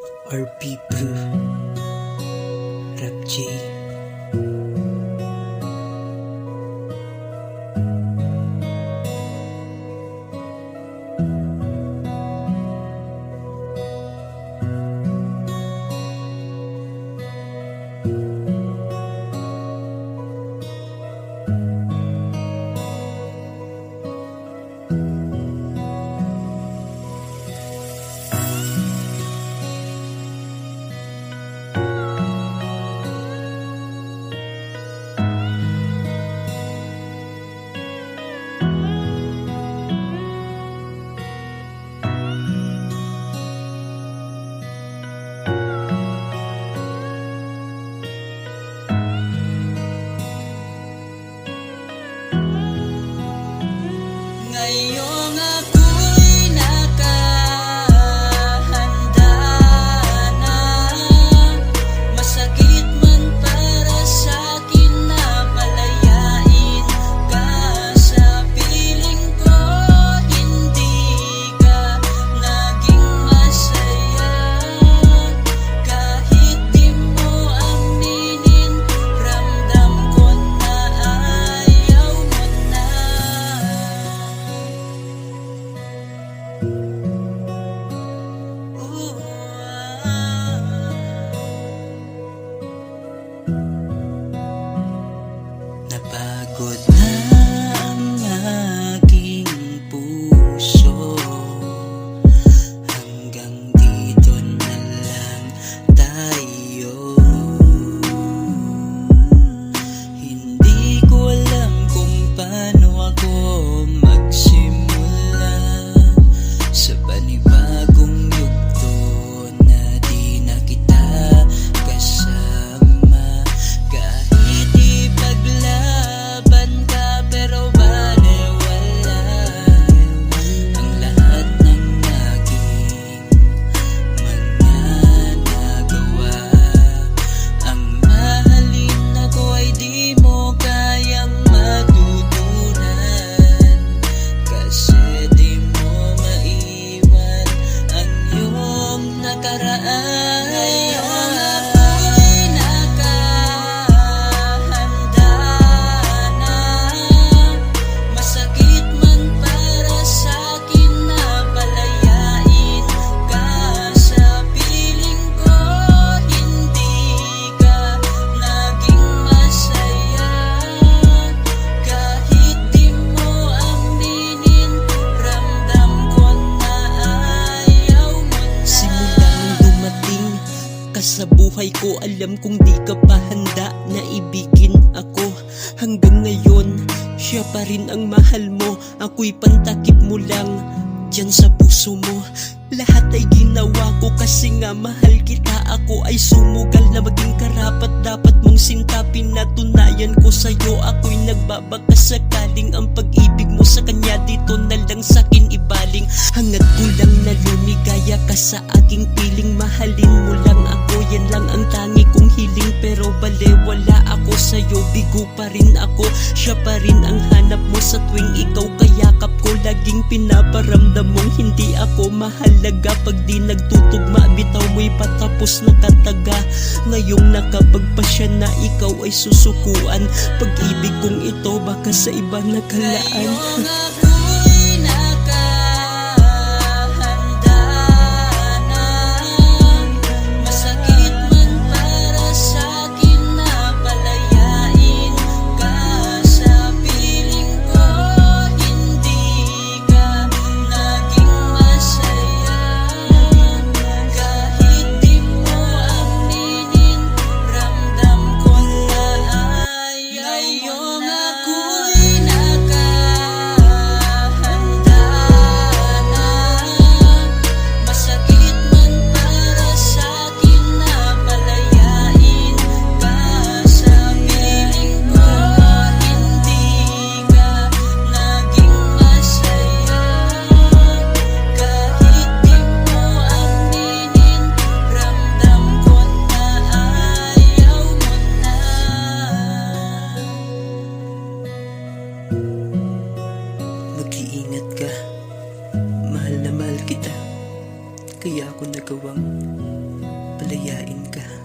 RP Brew, Rap J. Ngayong ako'y nakahanda na, masakit man para sa'kin na palayain ka. Sa piling ko hindi ka naging masaya, kahit di mo aminin, ramdam ko na ayaw mo na. Napagod na ang aking puso, hanggang dito na lang tayo. Hindi ko alam kung paano ako magsimula sa panibagong yugto na di na kita kasama. Kahit ipaglaban ka, pero balewala ang lahat ng aking mga nagawa. Ang mahalin ako ay di mo kayang matutunan, kasi di mo maiwan ang iyong nakaraan. Ngayon ako'y nakahanda na, masakit man para sa'kin na palayain ka. Sa piling ko hindi ka naging masaya, kahit di mo aminin, ramdam ko na ayaw mo na. Simula nung dumating ka sa buhay ko, alam kong di ka pa handa na ibigin ako. Hanggang ngayon, siya pa rin ang mahal mo. Ako'y pantakip mo lang dyan sa puso mo. Lahat ay ginawa ko kasi nga mahal kita. Ako ay sumugal na maging karapat dapat mong sinta. Pinatunayan ko sa'yo, ako'y nagbabaka sakaling ang pag-ibig mo sa kanya dito na lang sa'kin ibaling. Hangad ko lang na lumigaya ka sa aking piling. Mahalin mo lang ako, yan lang ang tangi kong hiling. Pero balewala ako sa'yo, bigo pa rin ako. Siya pa rin ang hanap mo sa tuwing ikaw kayakap ko. Laging pinaparamdam mong hindi ako mahalaga. Pag di nagtutugma, bitaw mo'y patapos na kataga. Ngayong nakapagpasya na ikaw ay susukuan. Pag-ibig kong ito baka sa iba nakalaan. Ngayong ako'y nakahanda na, masakit man para sa'kin na palayain ka. Sa piling ko hindi ka naging masaya, kahit di mo aminin, ramdam ko na ayaw. Ngayong ako'y nakahanda na, masakit man para sa'kin na palayain ka. Sa piling ko hindi ka naging masaya, kahit di mo aminin, ramdam ko na ayaw mo na. Mag-iingat ka. Mahal na mahal kita. Kaya ako nagawang palayain ka.